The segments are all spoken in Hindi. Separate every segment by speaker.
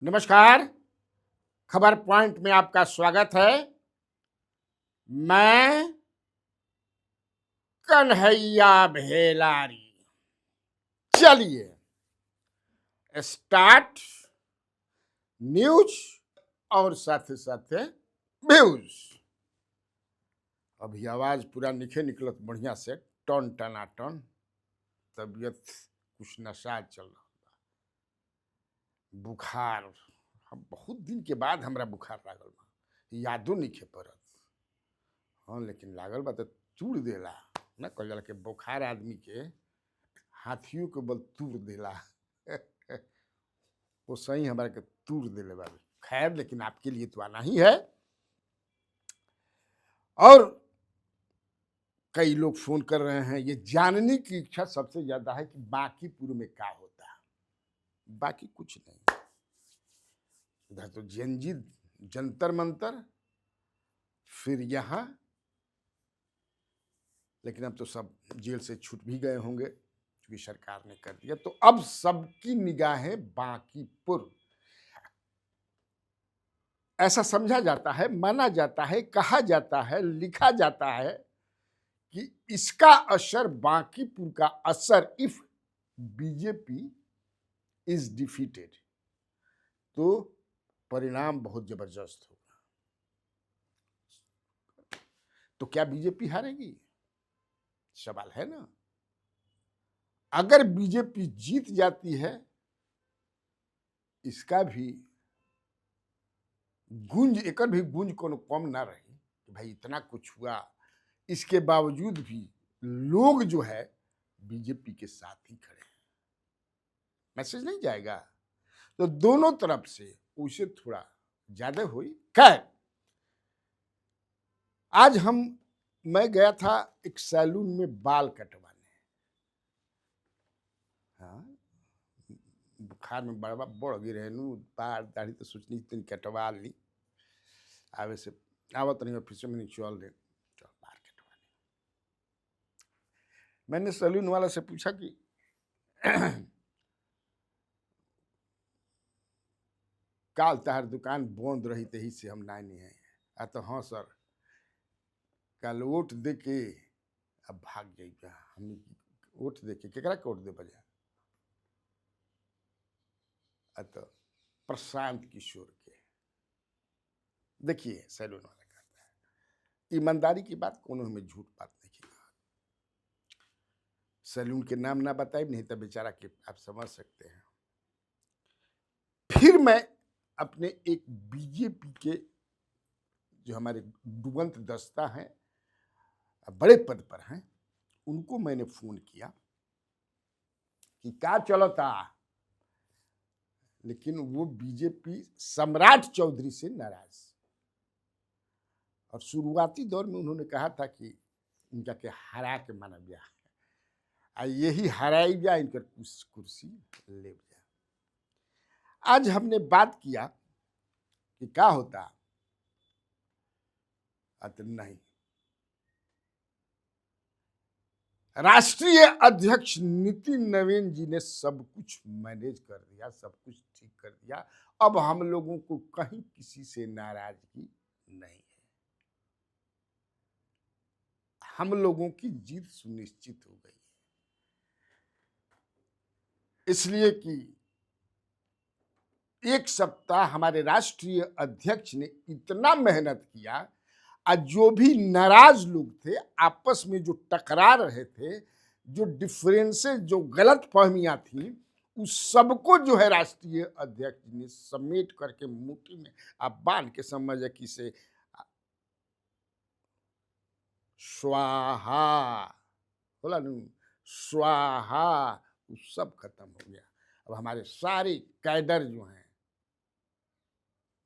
Speaker 1: नमस्कार। खबर पॉइंट में आपका स्वागत है। मैं कन्हैया भेलारी। चलिए स्टार्ट न्यूज और साथ साथ व्यूज। अभी आवाज पूरा निखे निकलत बढ़िया से टन टनाटन। तबीयत कुछ नशा चल रहा, बुखार। हम बहुत दिन के बाद हमरा बुखार लागल बा, यादो नहीं पड़त। हाँ लेकिन लागल बा तो तूड़ देला ना, कहल जाला कि बुखार आदमी के हाथियों के बल तूड़ देला। वो सही हमारे के तूड़ देले बा। खैर लेकिन आपके लिए तो आना ही है। और कई लोग फोन कर रहे हैं, ये जानने की इच्छा सबसे ज्यादा है कि बांकीपुर में क्या होता है। बाकी कुछ नहीं, इधर तो जंजी जंतर मंतर, फिर यहाँ, लेकिन अब तो सब जेल से छूट भी गए होंगे क्योंकि सरकार ने कर दिया। तो अब सबकी निगाहें बांकीपुर। ऐसा समझा जाता है, माना जाता है, कहा जाता है, लिखा जाता है कि इसका असर, बांकीपुर का असर, इफ बीजेपी इज डिफीटेड, तो परिणाम बहुत जबरदस्त होगा। तो क्या बीजेपी हारेगी? सवाल है ना। अगर बीजेपी जीत जाती है, इसका भी गूंज, एक भी गूंज को कम ना रही कि भाई इतना कुछ हुआ, इसके बावजूद भी लोग जो है बीजेपी के साथ ही खड़े हैं। मैसेज नहीं जाएगा तो दोनों तरफ से उसे थोड़ा ज्यादा हुई। खैर, आज मैं गया था एक सैलून में बाल कटवाने। हाँ, बुखार में बड़वा बढ़ गई रहे नु, बाल दाढ़ी तो सोचनी इतनी कटवा ली। आवे से आवत नहीं ऑफिस में, नहीं चल दे, चल बाल कटवाने। मैंने सैलून वाला से पूछा कि काल तहार दुकान बंद रही तही से हम नहीं है। आ तो हाँ सर, कल वोट दे के अब भाग जाइएगा। हम वोट दे के केकरा के वोट दे बजा? तो प्रशांत किशोर के। देखिए सैलून वाला कहता है, ईमानदारी की बात, कोनो हमें झूठ बात नहीं की। सैलून के नाम ना बताए, नहीं तो बेचारा के आप समझ सकते हैं। फिर मैं अपने एक बीजेपी के जो हमारे डुबंत दस्ता हैं, बड़े पद पर हैं, उनको मैंने फोन किया कि क्या चलता। लेकिन वो बीजेपी सम्राट चौधरी से नाराज, और शुरुआती दौर में उन्होंने कहा था कि इनका के हरा के माना गया, यही हराई गया, इनकर कुर्सी ले गया। आज हमने बात किया कि क्या होता, तो नहीं, राष्ट्रीय अध्यक्ष नितिन नवीन जी ने सब कुछ मैनेज कर दिया, सब कुछ ठीक कर दिया। अब हम लोगों को कहीं किसी से नाराजगी नहीं है, हम लोगों की जीत सुनिश्चित हो गई है। इसलिए कि एक सप्ताह हमारे राष्ट्रीय अध्यक्ष ने इतना मेहनत किया, और जो भी नाराज लोग थे, आपस में जो टकरा रहे थे, जो डिफरेंसेस, जो गलत फहमियां थी, उस सबको जो है राष्ट्रीय अध्यक्ष ने समेट करके मुट्ठी में आप बांध के समझे कि से स्वाहा बोला नू, स्वाहा, वो सब खत्म हो गया। अब हमारे सारे कैडर जो हैं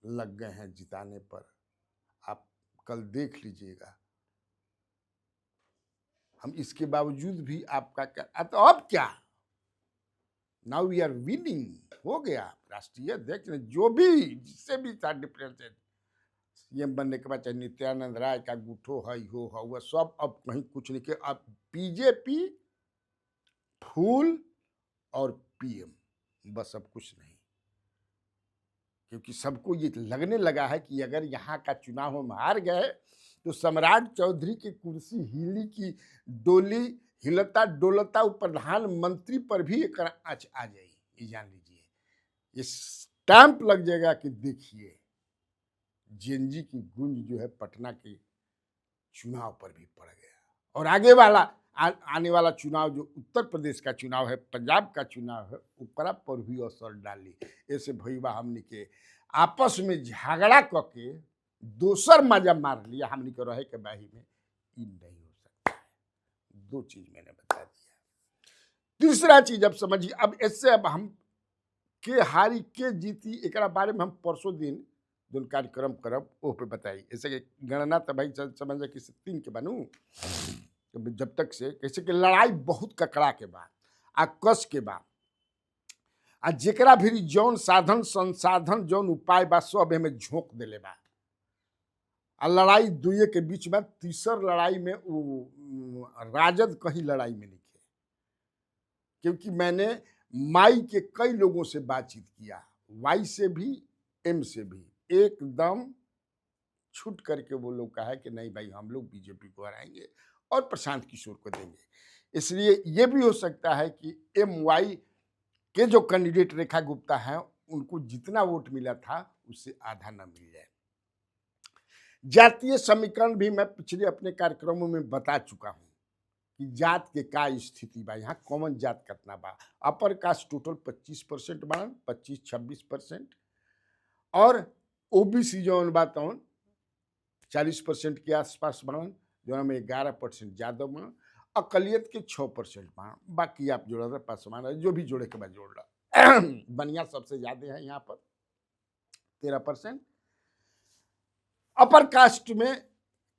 Speaker 1: लग गए हैं जिताने पर। आप कल देख लीजिएगा। हम इसके बावजूद भी आपका क्या, तो अब क्या, नाउ वी आर विनिंग, हो गया। राष्ट्रीय अध्यक्ष ने जो भी, जिससे भी था डिफरेंस, सीएम बनने के बाद चाहे नित्यानंद राय का गुठो है, हो हुआ सब, अब कहीं कुछ नहीं के। अब बीजेपी फूल और पीएम, बस अब कुछ नहीं। क्योंकि सबको ये लगने लगा है कि अगर यहाँ का चुनाव हम हार गए तो सम्राट चौधरी की कुर्सी हिली की डोली हिलता डोलता वो प्रधानमंत्री पर भी एक आँच आ जाएगी। ये जान लीजिए, ये स्टैंप लग जाएगा कि देखिए जेएनजी की गूंज जो है पटना के चुनाव पर भी पड़ गया। और आगे वाला आने वाला चुनाव जो उत्तर प्रदेश का चुनाव है, पंजाब का चुनाव है, ऊपरा पर भी असर डाली। ऐसे भईबा हमनी के आपस में झगड़ा करके दोसर मजा मार लिया हमनी के रहे के बाही में, ई नहीं हो सकता है। 2 चीज मैंने बता दिया। तीसरा चीज अब समझिए, अब इससे अब हम के हारी के जीती एकरा बारे में हम परसों दिन जोन कार्यक्रम करब ओ पे बताई। ऐसे कि गणना तो भाई समझ कि 3 के बनू, जब तक से कैसे कि लड़ाई बहुत ककड़ा के बाद आ कस के बाद आ जेकरा भी जौन साधन संसाधन जौन उपाय बा सब एमे झोंक देले बा। आ लड़ाई दुए के बीच में तीसर लड़ाई में राजद कहीं लड़ाई में नहीं थे, क्योंकि मैंने माई के कई लोगों से बातचीत किया, वाई से भी एम से भी, एकदम छूट करके वो लोग कहा है कि नहीं भाई हम लोग बीजेपी को हराएंगे और प्रशांत किशोर को देंगे। इसलिए ये भी हो सकता है कि MY के जो कैंडिडेट रेखा गुप्ता हैं उनको जितना वोट मिला था उससे आधा न मिल जाए। जातीय समीकरण भी मैं पिछले अपने कार्यक्रमों में बता चुका हूं कि जात के का स्थिति बा, यहाँ कॉमन जात कितना बा। अपर कास्ट टोटल 25% बनल, 25-26%, और OBC जौन बा तौन 40% के आसपास बनल, जो में 11% ज़्यादा बनल, अकलियत के 6% बनल, बाकी आप जोड़ा था पासवान जो भी जोड़े के बाद जोड़ ला। बनिया सबसे ज़्यादा है यहाँ पर 13%। अपर कास्ट में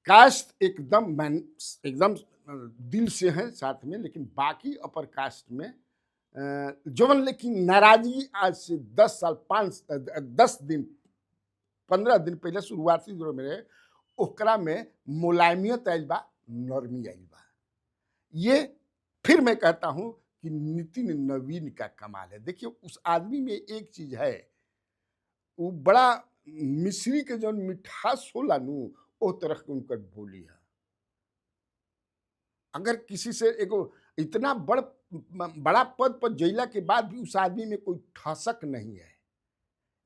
Speaker 1: कास्ट एकदम दिल से है साथ में, लेकिन बाकी अपर कास्ट में जवन लेकिन नाराजगी आज से 10 दिन 15 दिन पहले शुरुआती दौर में रहे, ओकरा में मुलायमियत आयल बा, नरमी आयल बा। ये फिर मैं कहता हूं कि नितिन नवीन का कमाल है। देखिए उस आदमी में एक चीज है, वो बड़ा मिश्री के जो मिठास होला नु ओ तरह के उनकर बोली है। अगर किसी से एगो इतना बड़ा पद पर जैला के बाद भी उस आदमी में कोई ठसक नहीं है,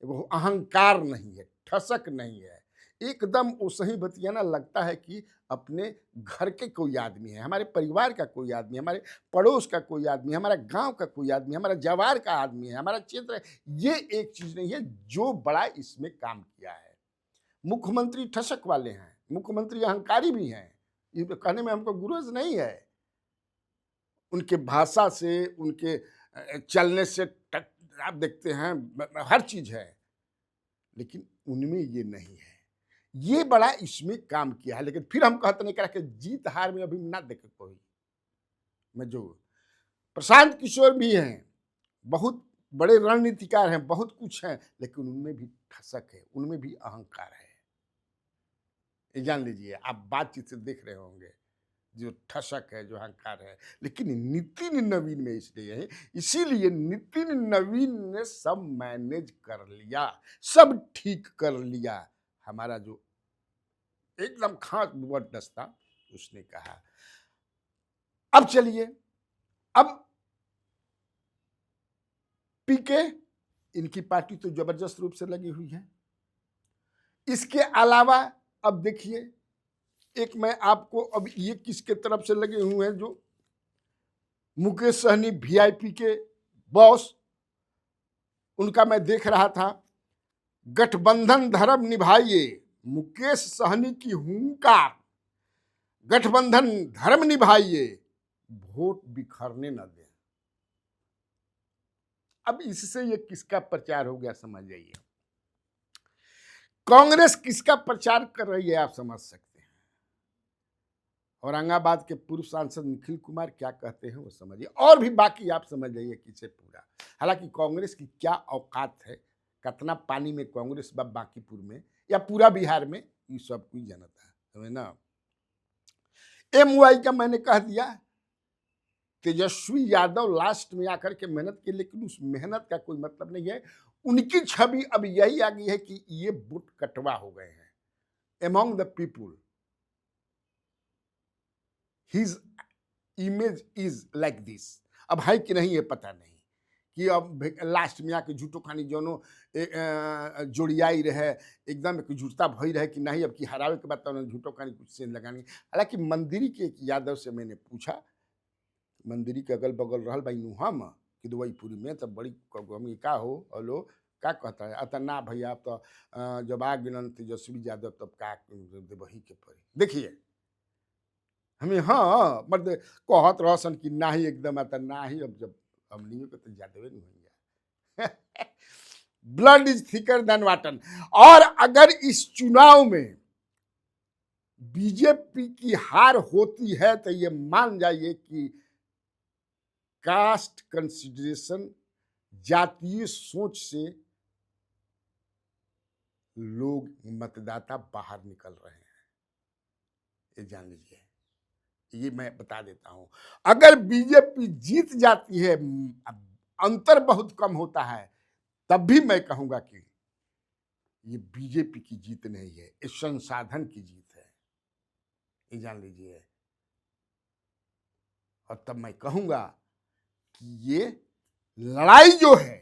Speaker 1: एगो अहंकार नहीं है, ठसक नहीं है, एकदम वो सही बतियाना लगता है कि अपने घर के कोई आदमी है, हमारे परिवार का कोई आदमी है, हमारे पड़ोस का कोई आदमी है, हमारा गांव का कोई आदमी है, हमारा जवार का आदमी है, हमारा क्षेत्र है। ये एक चीज नहीं है जो बड़ा इसमें काम किया है। मुख्यमंत्री ठसक वाले हैं, मुख्यमंत्री अहंकारी भी हैं, ये कहने में हमको गुरेज नहीं है। उनके भाषा से, उनके चलने से आप देखते हैं हर चीज है, लेकिन उनमें ये नहीं है। ये बड़ा इसमें काम किया है। लेकिन फिर हम कहते नहीं करा कि जीत हार में अभी ना देखे कोई। मैं जो प्रशांत किशोर भी हैं, बहुत बड़े रणनीतिकार हैं, बहुत कुछ हैं, लेकिन उनमें भी ठसक है, उनमें भी अहंकार है। ये जान लीजिए, आप बातचीत से देख रहे होंगे जो ठसक है, जो अहंकार है। लेकिन नितिन नवीन में इसलिए है, इसीलिए नितिन नवीन ने सब मैनेज कर लिया, सब ठीक कर लिया। हमारा जो एकदम खास बुवटस था उसने कहा अब चलिए, अब पीके इनकी पार्टी तो जबरदस्त रूप से लगी हुई है। इसके अलावा अब देखिए, एक मैं आपको अब ये किसके तरफ से लगे हुए हैं, जो मुकेश सहनी VIP के बॉस, उनका मैं देख रहा था, गठबंधन धर्म निभाइए, मुकेश सहनी की हुंकार, गठबंधन धर्म निभाइए, वोट बिखरने न दें। अब इससे ये किसका प्रचार हो गया समझ जाइए। कांग्रेस किसका प्रचार कर रही है आप समझ सकते हैं। औरंगाबाद के पूर्व सांसद निखिल कुमार क्या कहते हैं वो समझिए, और भी बाकी आप समझ जाइए किसे पूरा। हालांकि कांग्रेस की क्या औकात है, कितना पानी में कांग्रेस बांकीपुर में या पूरा बिहार में, ये सब कोई जानता है, समझ ना। MY का मैंने कह दिया, तेजस्वी यादव लास्ट में आकर के मेहनत की, लेकिन उस मेहनत का कोई मतलब नहीं है। उनकी छवि अब यही आ गई है कि ये बुट कटवा हो गए हैं among the people. His image is like this. अब है कि नहीं ये पता नहीं कि अब लास्ट में आके झूठो खानी जोनो जोड़ियाई रहे एकदम एक झूठता भई रहे कि नहीं अब की हरावे के बाद तो झूठो खानी कुछ सेन लगानी। हालांकि मंदिरी के एक यादव से मैंने पूछा, मंदिरी के अगल बगल रहल भाई नुहा में कि दुबईपुरी में तब बड़ी हम का हो हेलो का कहता है अतः ना भैया अब तो जब आ गिनन तेजस्वी यादव तब का वही के पड़ी देखिए हमें हाँ मर्द कहत रोशन की ना ही एकदम आता ना ही अब जब हमनियों के तो यादव नहीं होंगे blood is thicker than water. और अगर इस चुनाव में बीजेपी की हार होती है तो ये मान जाइए कि कास्ट कंसिडरेशन जातीय सोच से लोग मतदाता बाहर निकल रहे हैं, ये जान लीजिए। ये मैं बता देता हूं, अगर बीजेपी जीत जाती है अंतर बहुत कम होता है तब भी मैं कहूंगा कि ये बीजेपी की जीत नहीं है, ये संसाधन की जीत है, ये जान लीजिए। और तब मैं कहूंगा कि ये लड़ाई जो है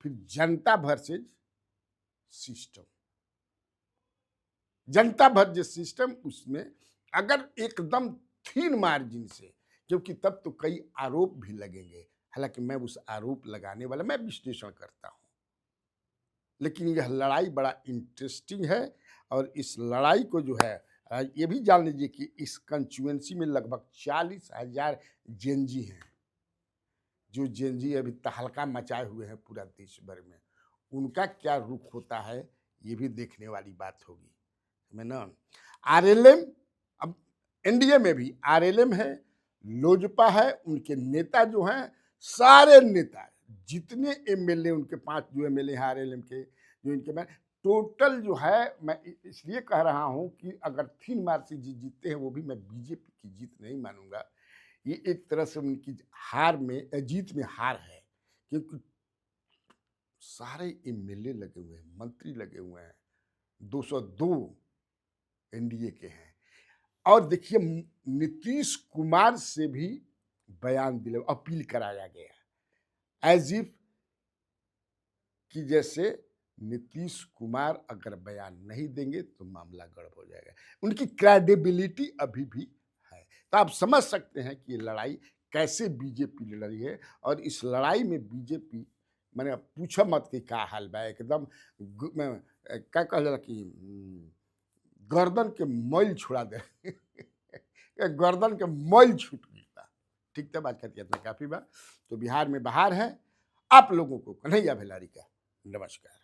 Speaker 1: फिर जनता वर्सेस सिस्टम, जनता वर्सेस सिस्टम, उसमें अगर एकदम थीन मार्जिन से, क्योंकि तब तो कई आरोप भी लगेंगे, हालांकि मैं उस आरोप लगाने वाला मैं विश्लेषण करता हूं, लेकिन यह लड़ाई बड़ा इंटरेस्टिंग है। और इस लड़ाई को जो है ये भी जान लीजिए कि इस कंस्टिट्यूएंसी में लगभग 40,000 जेनजी हैं, जो जेनजी अभी तहलका मचाए हुए हैं पूरा देश भर में। उनका क्या रुख होता है ये भी देखने वाली बात होगी, मैं ना। आरएलएम, अब एनडीए में भी आरएलएम है, लोजपा है, उनके नेता जो हैं सारे नेता जितने एमएलए उनके 5 जो एमएलए हैं आरएलएम के जो इनके में टोटल जो है, मैं इसलिए कह रहा हूं कि अगर 3 मार्च से जीतते हैं वो भी मैं बीजेपी की जीत नहीं मानूंगा, ये एक तरह से उनकी हार में जीत में हार है, क्योंकि सारे एमएलए लगे हुए हैं, मंत्री लगे हुए हैं, 202 एनडीए के हैं। और देखिए नीतीश कुमार से भी बयान दिले अपील कराया गया एज इफ कि जैसे नीतीश कुमार अगर बयान नहीं देंगे तो मामला गड़बड़ हो जाएगा, उनकी क्रेडिबिलिटी अभी भी है। तो आप समझ सकते हैं कि ये लड़ाई कैसे बीजेपी लड़ रही है। और इस लड़ाई में बीजेपी मैंने पूछा मत कि क्या हाल बा, एकदम क्या कहला कि गर्दन के मैल छुड़ा दे गर्दन के मैल छूट गई बा। ठीक था, बात करती इतना काफी बा। तो बिहार में बाहर है, आप लोगों को कन्हैया भेलारी का नमस्कार।